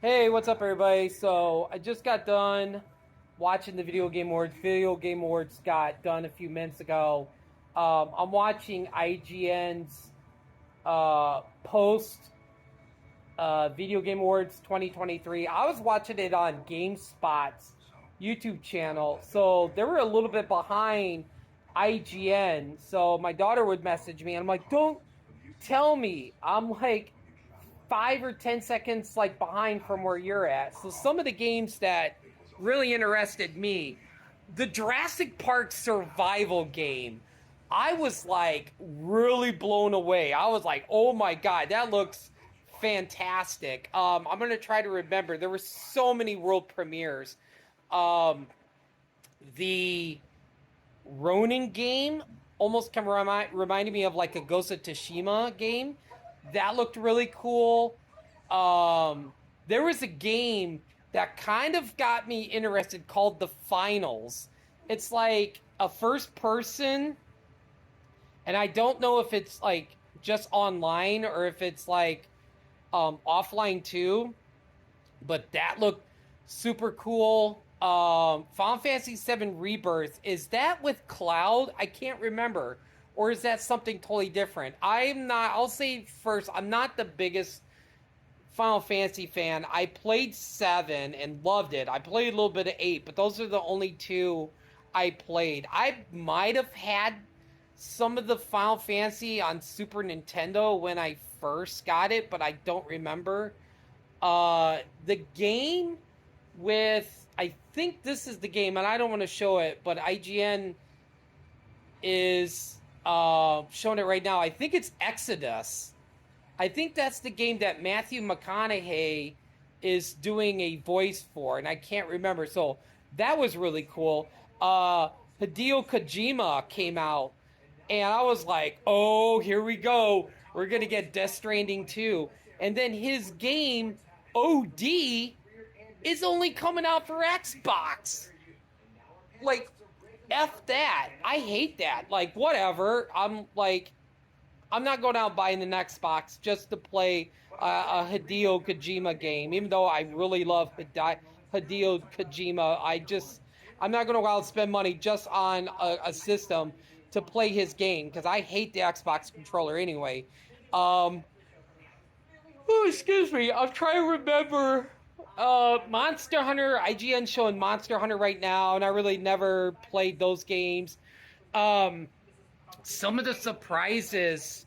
Hey, what's up, everybody? So, I just got done watching the Video Game Awards. Video Game Awards got done a few minutes ago. I'm watching IGN's post Video Game Awards 2023. I was watching it on GameSpot's YouTube channel, so they were a little bit behind IGN. So, my daughter would message me, and I'm like, don't tell me. I'm like, 5 or 10 seconds like behind from where you're at. So some of the games that really interested me, the Jurassic Park survival game, I was like really blown away. I was like, oh my god, that looks fantastic. I'm gonna try to remember. There were so many world premieres. The Ronin game almost reminded me of like a Ghost of Tsushima game. That looked really cool. There was a game that kind of got me interested called The Finals. It's like a first person, and I don't know if it's like just online or if it's like offline too, but that looked super cool. Final Fantasy VII Rebirth, is that with Cloud? I can't remember. Or is that something totally different? I'll say first, I'm not the biggest Final Fantasy fan. I played 7 and loved it. I played a little bit of 8, but those are the only two I played. I might have had some of the Final Fantasy on Super Nintendo when I first got it, but I don't remember. The game with, I think this is the game, and I don't want to show it, but IGN is showing it right now. I think it's Exodus. I think that's the game that Matthew McConaughey is doing a voice for, and I can't remember. So that was really cool. Hideo Kojima came out, and I was like, oh, here we go. We're going to get Death Stranding 2. And then his game, OD, is only coming out for Xbox. Like, F that. I hate that. Like, whatever. I'm not going out buying an Xbox just to play a Hideo Kojima game, even though I really love Hideo Kojima. I'm not going to go out and spend money just on a system to play his game, because I hate the Xbox controller anyway. Oh, excuse me. I'm trying to remember. Monster Hunter. IGN showing Monster Hunter right now, and I really never played those games. Some of the surprises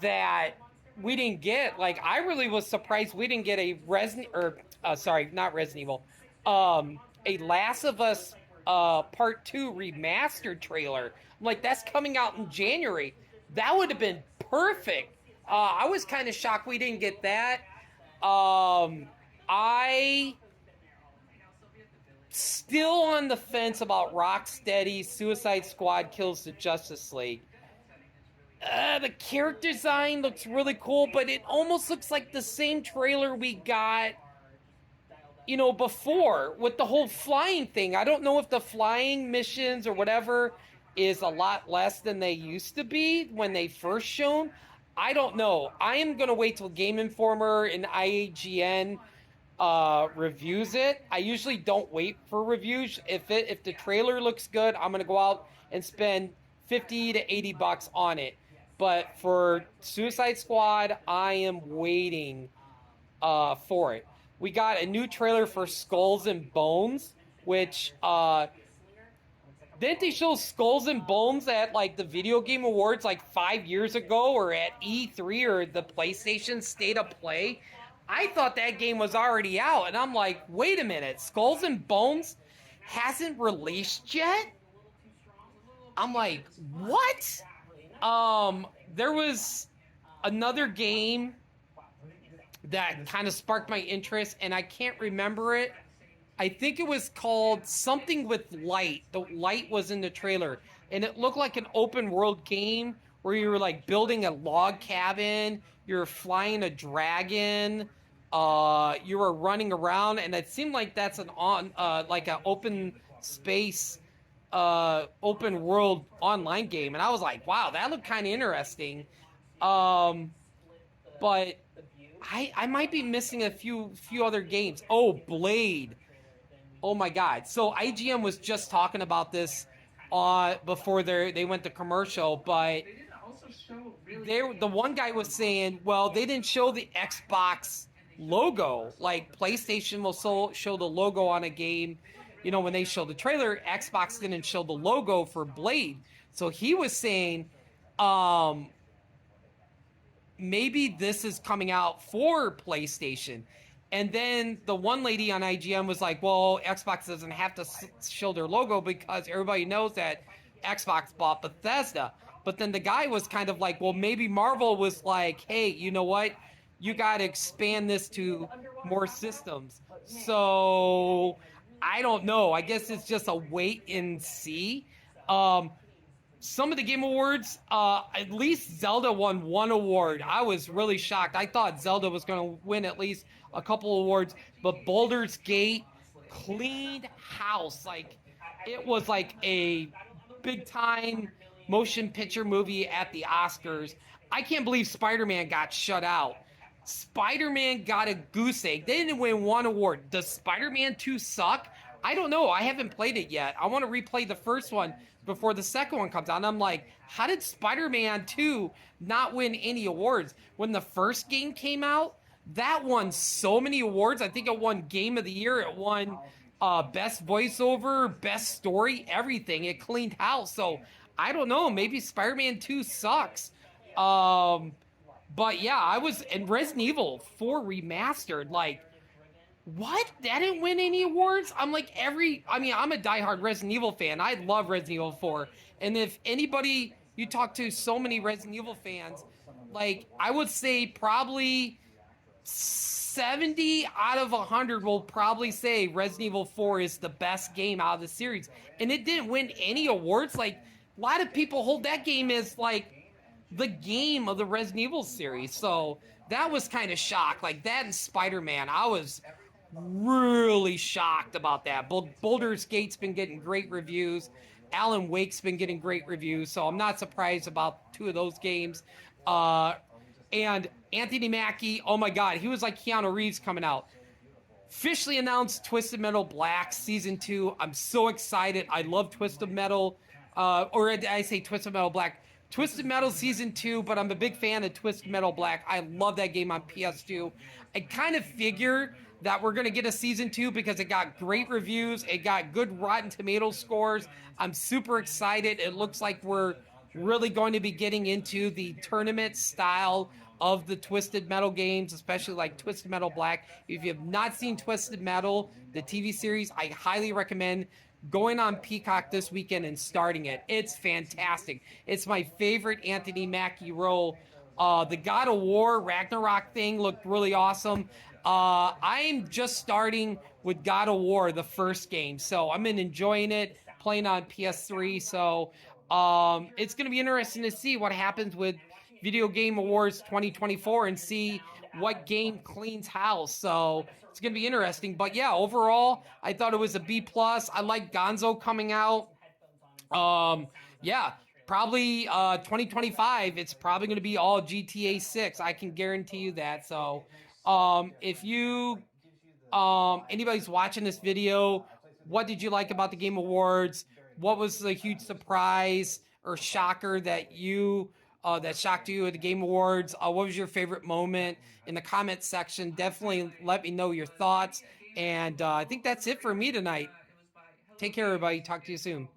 that we didn't get, like, I really was surprised we didn't get a not Resident Evil, a Last of Us Part 2 remastered trailer. I'm like, that's coming out in January. That would have been perfect. I was kind of shocked we didn't get that. I still on the fence about Rocksteady's Suicide Squad Kills the Justice League. The character design looks really cool, but it almost looks like the same trailer we got, before with the whole flying thing. I don't know if the flying missions or whatever is a lot less than they used to be when they first shown. I don't know. I am going to wait till Game Informer and IGN reviews it. I usually don't wait for reviews. If the trailer looks good, I'm going to go out and spend 50 to 80 bucks on it. But for Suicide Squad, I am waiting for it. We got a new trailer for Skulls and Bones, which didn't they show Skulls and Bones at like the Video Game Awards like 5 years ago, or at E3 or the PlayStation State of Play? I thought that game was already out, and I'm like, wait a minute, Skulls and Bones hasn't released yet? I'm like, what? There was another game that kind of sparked my interest, and I can't remember it. I think it was called something with light. The light was in the trailer, and it looked like an open world game where you were like building a log cabin, you were flying a dragon, you were running around, and it seemed like that's an open space, open world online game. And I was like, wow, that looked kind of interesting. But I might be missing a few other games. Oh, Blade. Oh my God. So IGM was just talking about this before they went to commercial, but the one guy was saying, well, they didn't show the Xbox logo. Like PlayStation will show the logo on a game. You know, when they show the trailer, Xbox didn't show the logo for Blade. So he was saying, um, maybe this is coming out for PlayStation. And then the one lady on IGM was like, well, Xbox doesn't have to show their logo because everybody knows that Xbox bought Bethesda. But then the guy was kind of like, well, maybe Marvel was like, hey, you know what? You got to expand this to more systems. So I don't know. I guess it's just a wait and see. Some of the Game Awards, at least Zelda won one award. I was really shocked. I thought Zelda was going to win at least a couple awards, but Baldur's Gate cleaned house. Like, it was like a big time motion picture movie at the Oscars. I can't believe Spider-Man got shut out. Spider-Man got a goose egg. They didn't win one award. Does Spider-Man 2 suck? I don't know. I haven't played it yet. I want to replay the first one before the second one comes out. And I'm like, how did Spider-Man 2 not win any awards? When the first game came out, that won so many awards. I think it won Game of the Year. It won Best Voiceover, Best Story, everything. It cleaned house. So I don't know. Maybe Spider-Man 2 sucks. But yeah, and Resident Evil 4 Remastered, like, what? That didn't win any awards? I'm like I'm a diehard Resident Evil fan. I love Resident Evil 4. And if anybody, you talk to so many Resident Evil fans, like, I would say probably 70 out of 100 will probably say Resident Evil 4 is the best game out of the series. And it didn't win any awards. Like, a lot of people hold that game as, like, the game of the Resident Evil series. So that was kind of shocked. Like, that and Spider-Man, I was really shocked about that. Baldur's Gate's been getting great reviews. Alan Wake's been getting great reviews, so I'm not surprised about two of those games. And Anthony Mackie, oh my God, he was like Keanu Reeves coming out. Officially announced Twisted Metal Black Season 2. I'm so excited. I love Twisted Metal. Or I say Twisted Metal Black. Twisted Metal Season 2, but I'm a big fan of Twisted Metal Black. I love that game on PS2. I kind of figure that we're going to get a Season 2 because it got great reviews. It got good Rotten Tomatoes scores. I'm super excited. It looks like we're really going to be getting into the tournament style of the Twisted Metal games, especially like Twisted Metal Black. If you have not seen Twisted Metal, the TV series, I highly recommend going on Peacock this weekend and starting it. It's fantastic. It's my favorite Anthony Mackie role. The God of War Ragnarok thing looked really awesome. I'm just starting with God of War, the first game, so I'm enjoying it, playing on PS3. So it's going to be interesting to see what happens with Video Game Awards 2024 and see what game cleans house. So it's going to be interesting. But yeah, overall, I thought it was a B+. I like Gonzo coming out. Yeah, probably 2025, it's probably going to be all GTA 6. I can guarantee you that. So if you, anybody's watching this video, what did you like about the Game Awards? What was the huge surprise or shocker that that shocked you at the Game Awards? What was your favorite moment? In the comment section, definitely let me know your thoughts. And I think that's it for me tonight. Take care, everybody. Talk to you soon.